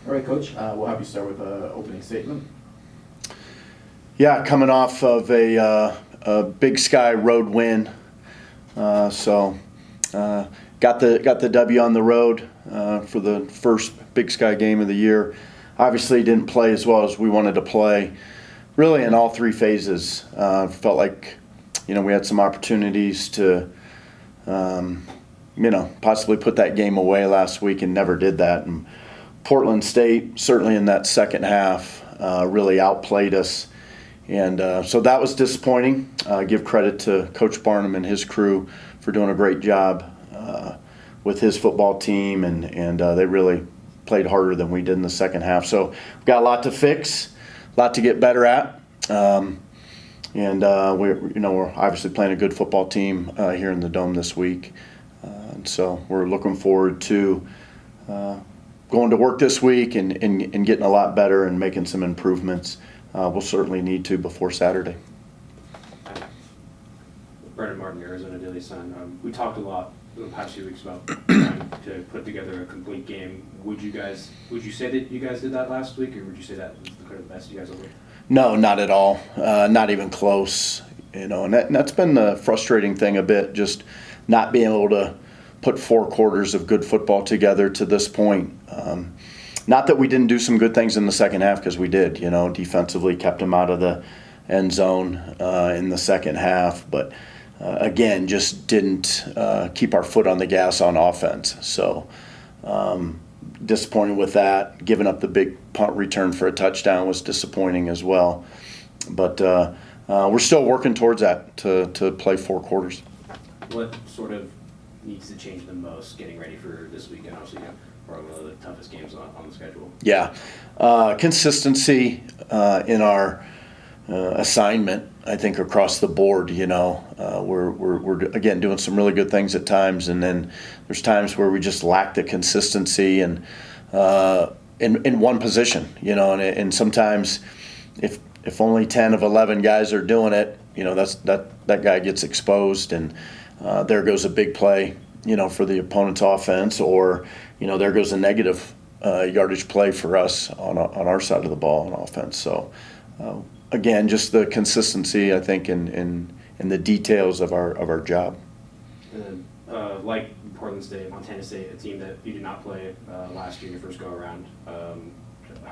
All right, Coach, we'll have you start with an opening statement. Yeah, coming off of a Big Sky road win, so got the W on the road for the first Big Sky game of the year. Obviously, didn't play as well as we wanted to play, really in all three phases. Felt like we had some opportunities to possibly put that game away last week and never did that. And Portland State, certainly in that second half, really outplayed us. And so that was disappointing. Give credit to Coach Barnum and his crew for doing a great job with his football team, and they really played harder than we did in the second half. So we've got a lot to fix, a lot to get better at. And we're obviously playing a good football team here in the Dome this week. And so we're looking forward to going to work this week and getting a lot better and making some improvements. We'll certainly need to before Saturday. Brendan Martin, Arizona Daily Sun. We talked a lot in the past few weeks about trying to put together a complete game. Would you say that you guys did that last week, or would you say that was the best you guys ever? No, not at all. Not even close. And that's been the frustrating thing a bit, just not being able to put 4 quarters of good football together to this point. Not that we didn't do some good things in the second half, because we did. Defensively kept them out of the end zone in the second half, but again, just didn't keep our foot on the gas on offense. So disappointed with that. Giving up the big punt return for a touchdown was disappointing as well. But we're still working towards that to play 4 quarters. What sort of needs to change the most getting ready for this weekend? Obviously, probably one of the toughest games on the schedule. Yeah. Consistency in our assignment, I think, across the board. We're again doing some really good things at times, and then there's times where we just lack the consistency and in one position. And sometimes if only 10 of 11 guys are doing it, that guy gets exposed, and there goes a big play, for the opponent's offense, or there goes a negative yardage play for us on our side of the ball on offense. So. Again, just the consistency, I think, in the details of our job. And like Portland State, Montana State, a team that you did not play last year in your first go-around,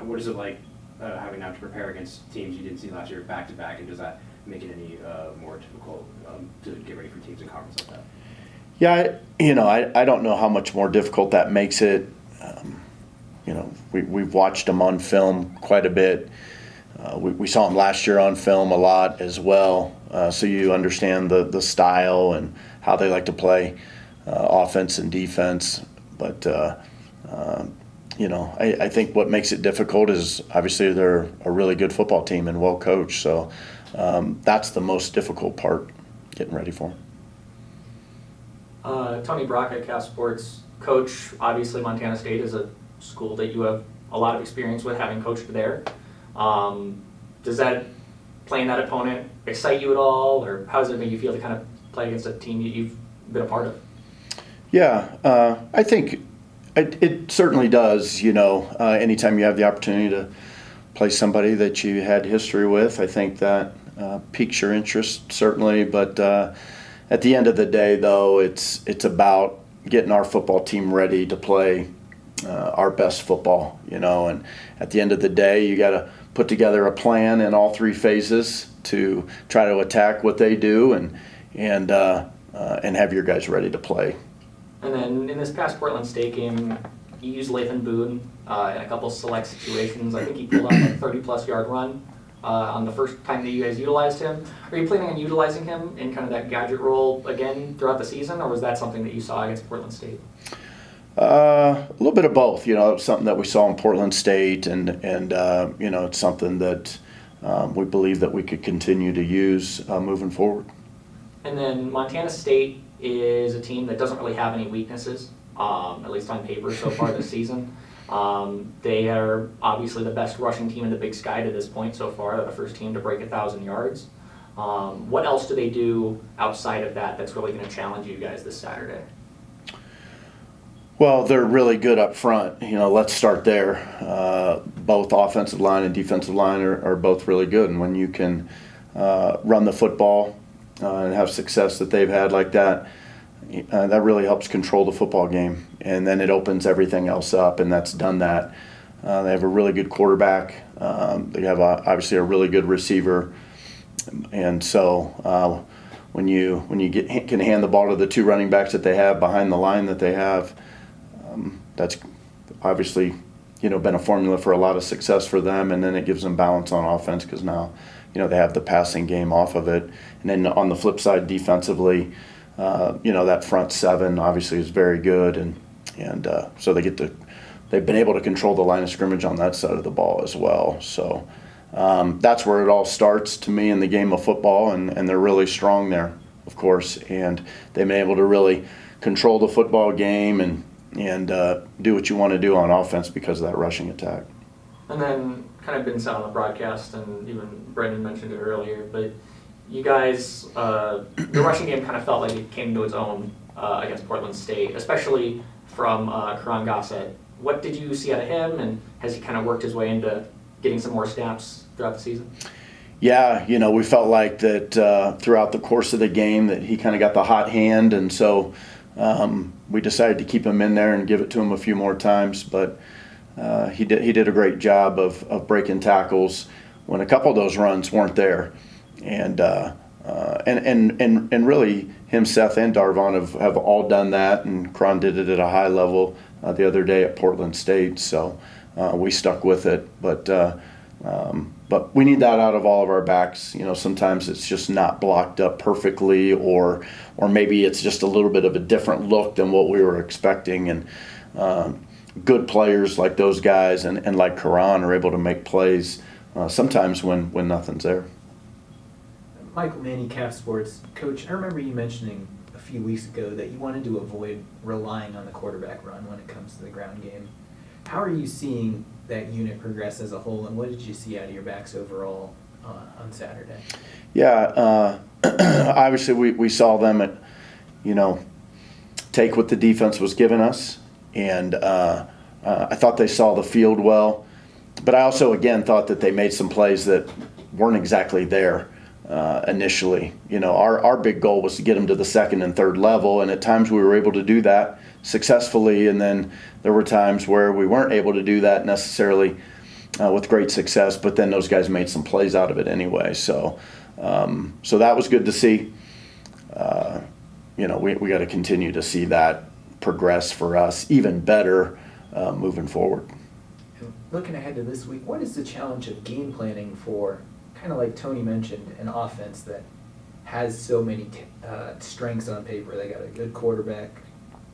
what is it like having now to prepare against teams you didn't see last year back-to-back, and does that make it any more difficult to get ready for teams in conference like that? Yeah, I don't know how much more difficult that makes it. We've watched them on film quite a bit. We saw them last year on film a lot as well, so you understand the style and how they like to play offense and defense. But I think what makes it difficult is obviously they're a really good football team and well coached. So that's the most difficult part, getting ready for them. Tony Brock at Cast Sports. Coach, obviously Montana State is a school that you have a lot of experience with, having coached there. Does that playing that opponent excite you at all, or how does it make you feel to kind of play against a team that you've been a part of? Yeah, I think it certainly does. Anytime you have the opportunity to play somebody that you had history with, I think that piques your interest, certainly. But at the end of the day, though, it's about getting our football team ready to play our best football, and at the end of the day, you got to put together a plan in all 3 phases to try to attack what they do and have your guys ready to play. And then in this past Portland State game, you used Lathan Boone in a couple select situations. I think he pulled off a 30-plus yard run on the first time that you guys utilized him. Are you planning on utilizing him in kind of that gadget role again throughout the season, or was that something that you saw against Portland State? A little bit of both. It's something that we saw in Portland State, and it's something that we believe that we could continue to use moving forward. And then Montana State is a team that doesn't really have any weaknesses, at least on paper so far this season. They are obviously the best rushing team in the Big Sky to this point so far. They're the first team to break 1,000 yards. What else do they do outside of that that's really going to challenge you guys this Saturday? Well, they're really good up front. Let's start there. Both offensive line and defensive line are both really good. And when you can run the football and have success that they've had like that, that really helps control the football game. And then it opens everything else up, and that's done that. They have a really good quarterback. They have obviously a really good receiver. And so when you can hand the ball to the two running backs that they have behind the line that they have, that's obviously been a formula for a lot of success for them, and then it gives them balance on offense because now they have the passing game off of it. And then on the flip side, defensively, that front seven obviously is very good, and so they've been able to control the line of scrimmage on that side of the ball as well. So that's where it all starts to me in the game of football, and they're really strong there, of course, and they've been able to really control the football game and do what you want to do on offense because of that rushing attack. And then kind of been said on the broadcast, and even Brendan mentioned it earlier, but you guys, the rushing game kind of felt like it came to its own against Portland State, especially from Karan Gossett. What did you see out of him, and has he kind of worked his way into getting some more snaps throughout the season? Yeah, we felt like that throughout the course of the game that he kind of got the hot hand, and so we decided to keep him in there and give it to him a few more times. But he did a great job of breaking tackles when a couple of those runs weren't there, and really him, Seth, and Darvon have all done that, and Karan did it at a high level the other day at Portland State. So we stuck with it, but we need that out of all of our backs. Sometimes it's just not blocked up perfectly, or maybe it's just a little bit of a different look than what we were expecting. And good players like those guys and like Karan are able to make plays sometimes when nothing's there. Michael Manny, Calf Sports. Coach, I remember you mentioning a few weeks ago that you wanted to avoid relying on the quarterback run when it comes to the ground game. How are you seeing that unit progress as a whole, and what did you see out of your backs overall on Saturday? Yeah, obviously we saw them take what the defense was giving us, and I thought they saw the field well, but I also again thought that they made some plays that weren't exactly there initially. Our big goal was to get them to the second and third level, and at times we were able to do that successfully, and then there were times where we weren't able to do that necessarily with great success, but then those guys made some plays out of it anyway. So that was good to see. We got to continue to see that progress for us even better moving forward. Looking ahead to this week, what is the challenge of game planning for, kind of like Tony mentioned, an offense that has so many strengths on paper? They got a good quarterback,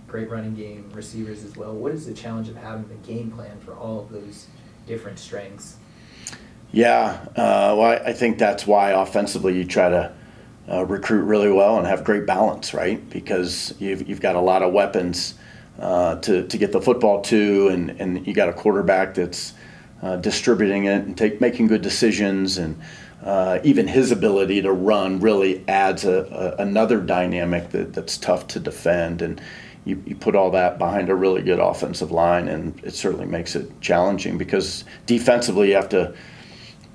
great running game, receivers as well. What is the challenge of having the game plan for all of those different strengths? Yeah, well, I think that's why offensively you try to recruit really well and have great balance, right? Because you've got a lot of weapons to get the football to, and you got a quarterback that's distributing it and making good decisions, and even his ability to run really adds another dynamic that's tough to defend. And you put all that behind a really good offensive line, and it certainly makes it challenging because defensively you have to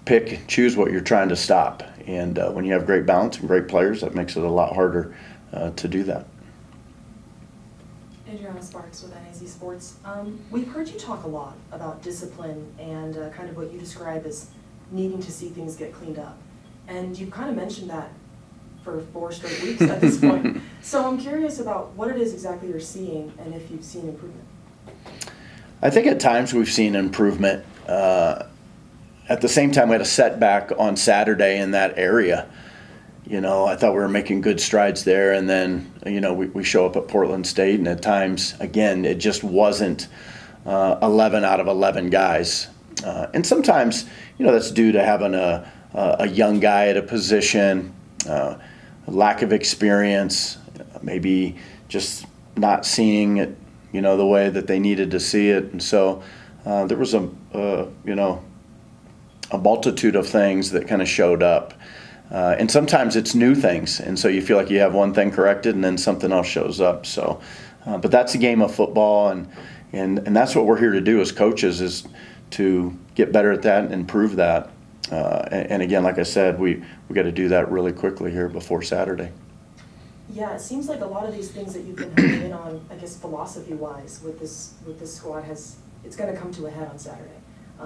pick and choose what you're trying to stop. And when you have great balance and great players, that makes it a lot harder to do that. Adriana Sparks with NAZ Sports. We've heard you talk a lot about discipline and kind of what you describe as needing to see things get cleaned up. And you've kind of mentioned that for 4 straight weeks at this point. So I'm curious about what it is exactly you're seeing and if you've seen improvement. I think at times we've seen improvement. At the same time, we had a setback on Saturday in that area. I thought we were making good strides there, and then, we show up at Portland State, and at times, again, it just wasn't 11 out of 11 guys. And sometimes, that's due to having a young guy at a position, lack of experience, maybe just not seeing it, the way that they needed to see it. And so there was a multitude of things that kind of showed up. And sometimes it's new things, and so you feel like you have one thing corrected and then something else shows up. So But that's a game of football, and that's what we're here to do as coaches, is to get better at that and improve that. And again, like I said, we got to do that really quickly here before Saturday. Yeah, it seems like a lot of these things that you've been honing in on, I guess philosophy-wise, with this squad it's going to come to a head on Saturday. I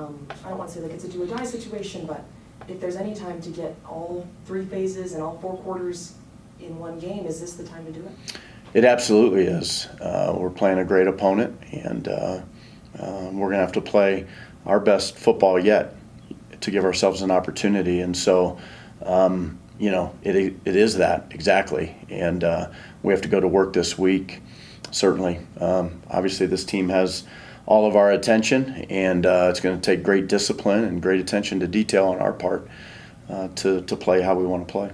don't want to say like it's a do or die situation, but if there's any time to get all 3 phases and all 4 quarters in one game, is this the time to do it? It absolutely is. We're playing a great opponent, and we're going to have to play our best football yet to give ourselves an opportunity. And so, it is that, exactly. And we have to go to work this week, certainly. Obviously, this team has all of our attention, and it's going to take great discipline and great attention to detail on our part to play how we want to play.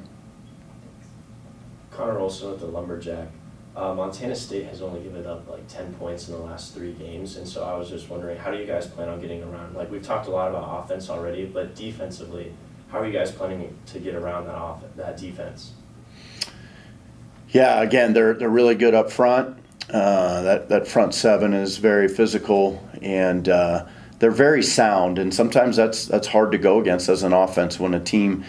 Connor Olson with the Lumberjack. Montana State has only given up like 10 points in the last 3 games, and so I was just wondering, how do you guys plan on getting around? Like, we've talked a lot about offense already, but defensively, how are you guys planning to get around that defense? Yeah, again, they're really good up front. That front 7 is very physical, and they're very sound. And sometimes that's hard to go against as an offense when a team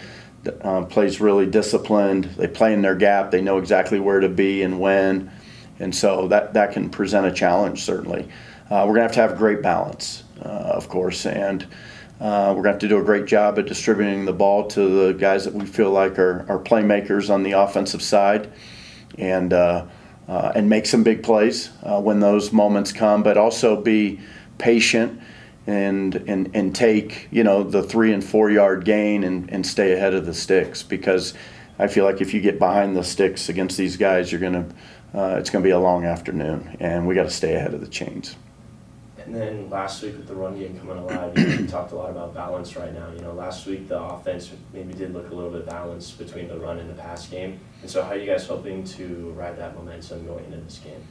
plays really disciplined. They play in their gap. They know exactly where to be and when, and so that can present a challenge, certainly. We're going to have great balance, of course, and we're going to have to do a great job at distributing the ball to the guys that we feel like are playmakers on the offensive side, and make some big plays when those moments come, but also be patient and take, the 3 and 4 yard gain and stay ahead of the sticks, because I feel like if you get behind the sticks against these guys, it's going to be a long afternoon, and we got to stay ahead of the chains. And then last week with the run game coming alive, you talked a lot about balance right now. Last week the offense maybe did look a little bit balanced between the run and the pass game. And so how are you guys hoping to ride that momentum going into this game?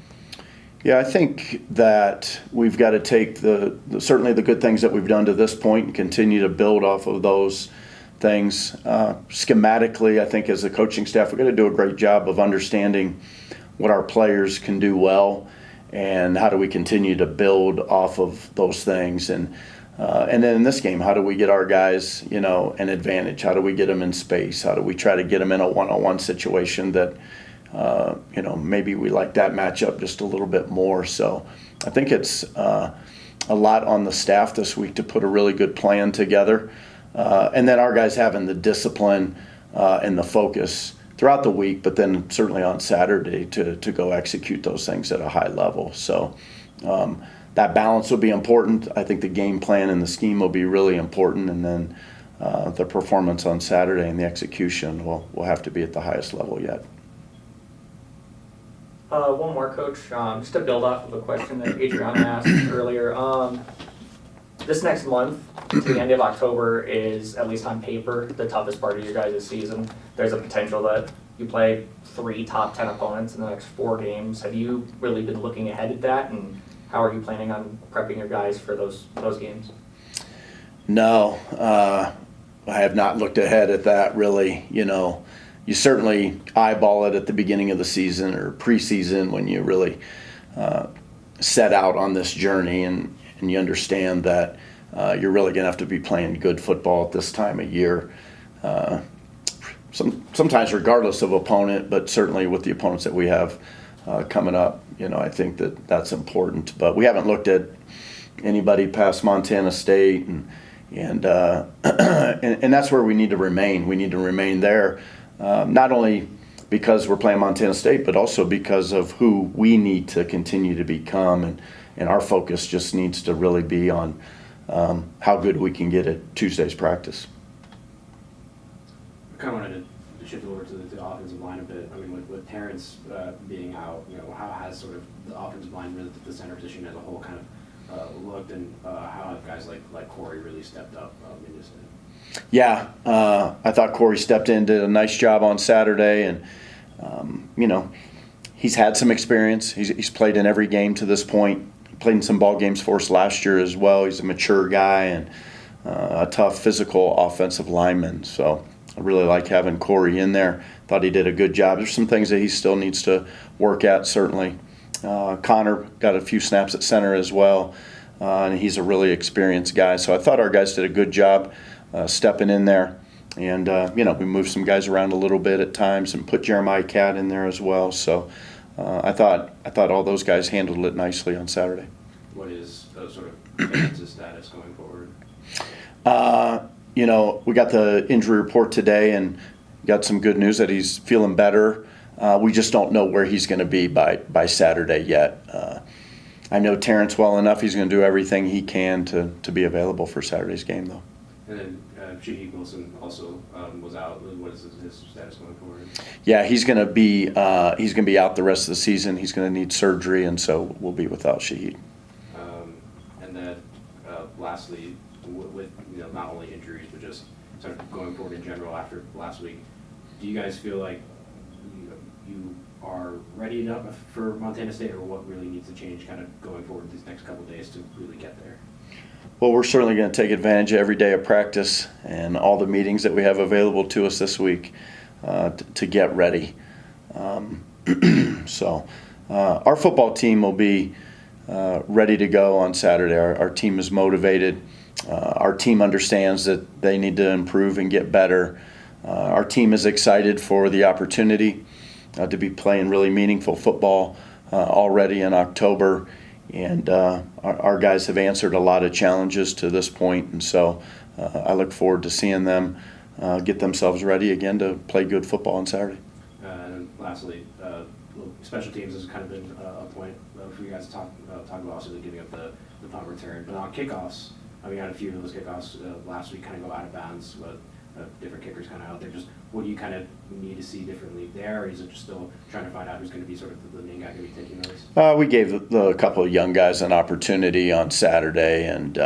Yeah, I think that we've got to take certainly the good things that we've done to this point and continue to build off of those things. Schematically, I think as a coaching staff, we've got to do a great job of understanding what our players can do well, and how do we continue to build off of those things. And then in this game, how do we get our guys, an advantage? How do we get them in space? How do we try to get them in a one-on-one situation that, maybe we like that matchup just a little bit more. So I think it's a lot on the staff this week to put a really good plan together. And then our guys having the discipline and the focus throughout the week, but then certainly on Saturday to go execute those things at a high level. So that balance will be important. I think the game plan and the scheme will be really important, and then the performance on Saturday and the execution will have to be at the highest level yet. One more, Coach, just to build off of a question that Adriana asked earlier. This next month, to the end of October, is, at least on paper, the toughest part of your guys' season. There's a potential that you play 3 top 10 opponents in the next 4 games. Have you really been looking ahead at that, and how are you planning on prepping your guys for those games? No, I have not looked ahead at that, really. You certainly eyeball it at the beginning of the season or preseason when you really set out on this journey, and you understand that you're really going to have to be playing good football at this time of year. Sometimes regardless of opponent, but certainly with the opponents that we have coming up, I think that's important. But we haven't looked at anybody past Montana State, and that's where we need to remain. We need to remain there, not only because we're playing Montana State, but also because of who we need to continue to become, and our focus just needs to really be on how good we can get at Tuesday's practice. I kind of wanted to shift over to the offensive line a bit. I mean, with Terrence being out, how has sort of the offensive line, really the center position as a whole, kind of looked, and how have guys like Corey really stepped up in this? Yeah, I thought Corey stepped in, did a nice job on Saturday, and he's had some experience. He's played in every game to this point. Played in some ball games for us last year as well. He's a mature guy and a tough physical offensive lineman. So I really like having Corey in there. Thought he did a good job. There's some things that he still needs to work at, certainly. Connor got a few snaps at center as well, and he's a really experienced guy. So I thought our guys did a good job stepping in there. And, we moved some guys around a little bit at times and put Jeremiah Catt in there as well. So I thought all those guys handled it nicely on Saturday. What is sort of defense's status going forward? We got the injury report today and got some good news that he's feeling better. We just don't know where he's going to be by Saturday yet. I know Terrence well enough. He's going to do everything he can to be available for Saturday's game, though. And then Shaheed Wilson also was out. What is his status going forward? Yeah, he's going to be out the rest of the season. He's going to need surgery, and so we'll be without Shaheed. And then lastly, with not only injuries but just sort of going forward in general after last week, do you guys feel like you are ready enough for Montana State, or what really needs to change kind of going forward these next couple of days to really get there? Well, we're certainly going to take advantage of every day of practice and all the meetings that we have available to us this week to get ready. So our football team will be ready to go on Saturday. Our team is motivated. Our team understands that they need to improve and get better. Our team is excited for the opportunity to be playing really meaningful football already in October. And our guys have answered a lot of challenges to this point, and so I look forward to seeing them get themselves ready again to play good football on Saturday. And lastly, special teams has kind of been a point for you guys to talk about, also giving up the punt return. But on kickoffs, we had a few of those kickoffs last week kind of go out of bounds, but different kickers kind of out there. Just what do you kind of need to see differently there, or is it just still trying to find out who's going to be sort of the main guy going to be taking those? We gave a couple of young guys an opportunity on Saturday, and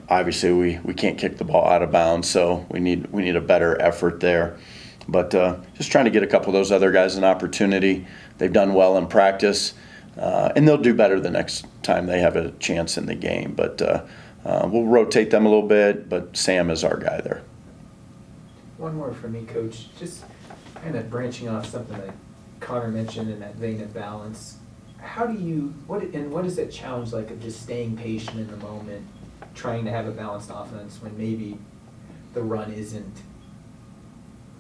obviously we can't kick the ball out of bounds, so we need a better effort there. But just trying to get a couple of those other guys an opportunity. They've done well in practice, and they'll do better the next time they have a chance in the game. But we'll rotate them a little bit, but Sam is our guy there. One more for me, Coach. Just kind of branching off something that Connor mentioned in that vein of balance. What is that challenge like of just staying patient in the moment, trying to have a balanced offense when maybe the run isn't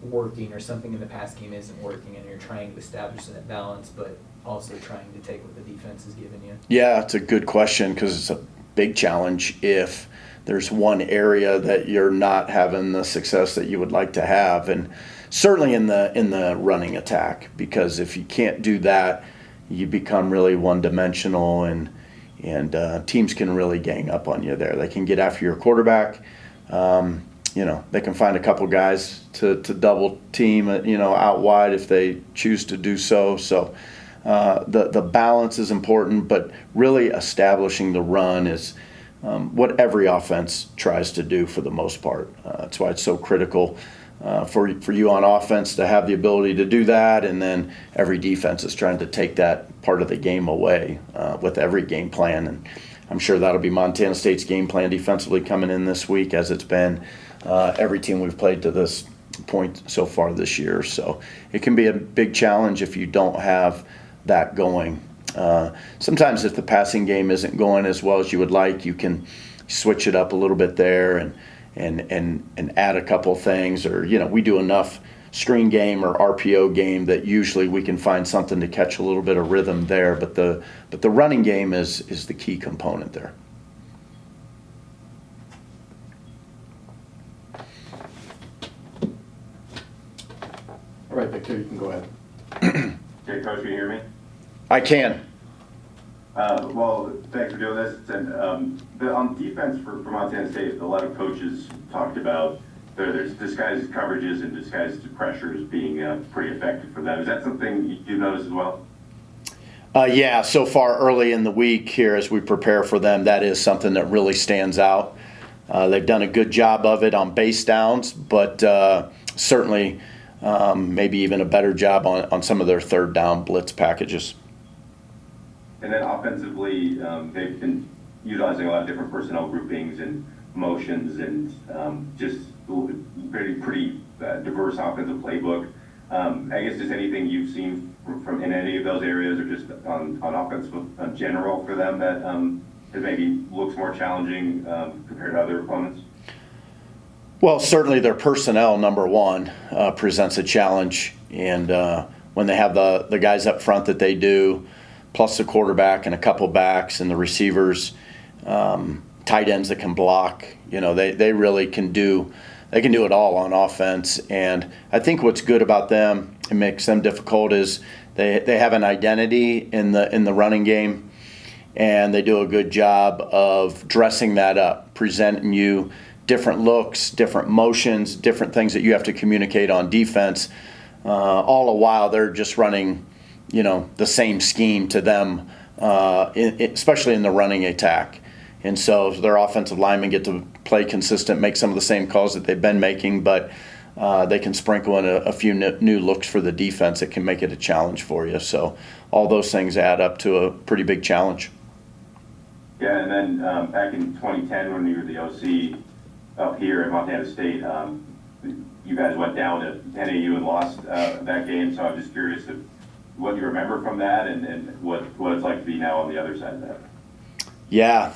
working or something in the pass game isn't working, and you're trying to establish that balance, but also trying to take what the defense is giving you? Yeah, it's a good question because it's a big challenge if there's one area that you're not having the success that you would like to have, and certainly in the running attack, because if you can't do that, you become really one-dimensional, and teams can really gang up on you there. They can get after your quarterback. They can find a couple guys to double team, out wide if they choose to do so. So the balance is important, but really establishing the run is what every offense tries to do for the most part. That's why it's so critical for you on offense to have the ability to do that, and then every defense is trying to take that part of the game away with every game plan. And I'm sure that'll be Montana State's game plan defensively coming in this week, as it's been every team we've played to this point so far this year. So it can be a big challenge if you don't have that going. Sometimes if the passing game isn't going as well as you would like, you can switch it up a little bit there and add a couple things, or we do enough screen game or RPO game that usually we can find something to catch a little bit of rhythm there. But the running game is the key component there. All right, Victor, you can go ahead. Okay, Coach, can you hear me? I can. Well, thanks for doing this. And on defense for Montana State, a lot of coaches talked about there's disguised coverages and disguised pressures being pretty effective for them. Is that something you noticed as well? Yeah, so far early in the week here as we prepare for them, that is something that really stands out. They've done a good job of it on base downs, but certainly maybe even a better job on some of their third down blitz packages. And then offensively, they've been utilizing a lot of different personnel groupings and motions and just pretty diverse offensive playbook. I guess just anything you've seen from in any of those areas, or just on offense in general for them that it maybe looks more challenging compared to other opponents? Well, certainly their personnel, number one, presents a challenge. And when they have the guys up front that they do, plus the quarterback and a couple backs and the receivers, tight ends that can block, they really can do it all on offense. And I think what's good about them and makes them difficult is they have an identity in the running game, and they do a good job of dressing that up, presenting you different looks, different motions, different things that you have to communicate on defense. All the while they're just running, the same scheme to them, especially in the running attack. And so their offensive linemen get to play consistent, make some of the same calls that they've been making, but they can sprinkle in a few new looks for the defense that can make it a challenge for you. So all those things add up to a pretty big challenge. Yeah, and then back in 2010 when you were the OC up here at Montana State, you guys went down to NAU and lost that game. So I'm just curious what you remember from that and what it's like to be now on the other side of that. Yeah,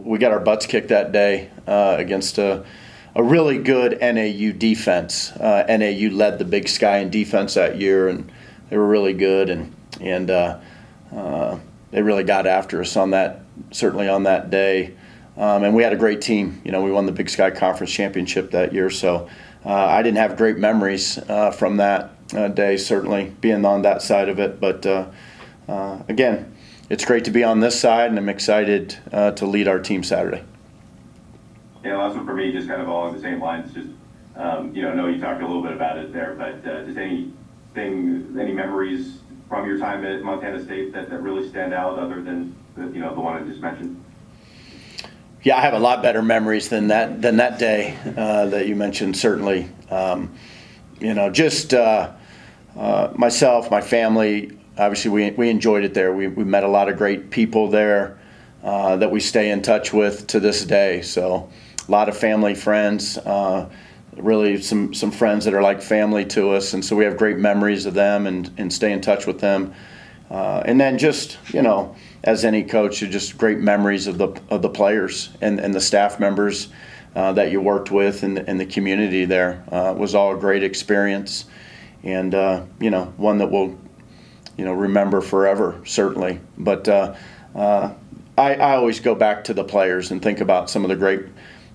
we got our butts kicked that day against a really good NAU defense. NAU led the Big Sky in defense that year, and they were really good, and they really got after us certainly on that day. And we had a great team. We won the Big Sky Conference Championship that year, so I didn't have great memories from that day, certainly being on that side of it. But again, it's great to be on this side, and I'm excited to lead our team Saturday. Yeah, last one for me, just kind of along the same lines. Just I know you talked a little bit about it there, but just any memories from your time at Montana State that really stand out, other than the one I just mentioned? Yeah, I have a lot better memories than that day that you mentioned. Certainly, myself, my family. Obviously, we enjoyed it there. We met a lot of great people there that we stay in touch with to this day. So a lot of family, friends, really some friends that are like family to us. And so we have great memories of them and stay in touch with them. And then just, as any coach, just great memories of the players and the staff members that you worked with and the community there. It was all a great experience, and, one that we'll remember forever, certainly. But I always go back to the players and think about some of the great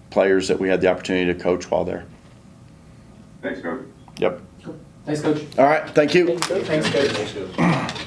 players that we had the opportunity to coach while there. Thanks, Coach. Yep. Thanks, Coach. All right. Thank you. Thanks, Coach. Thanks, Coach.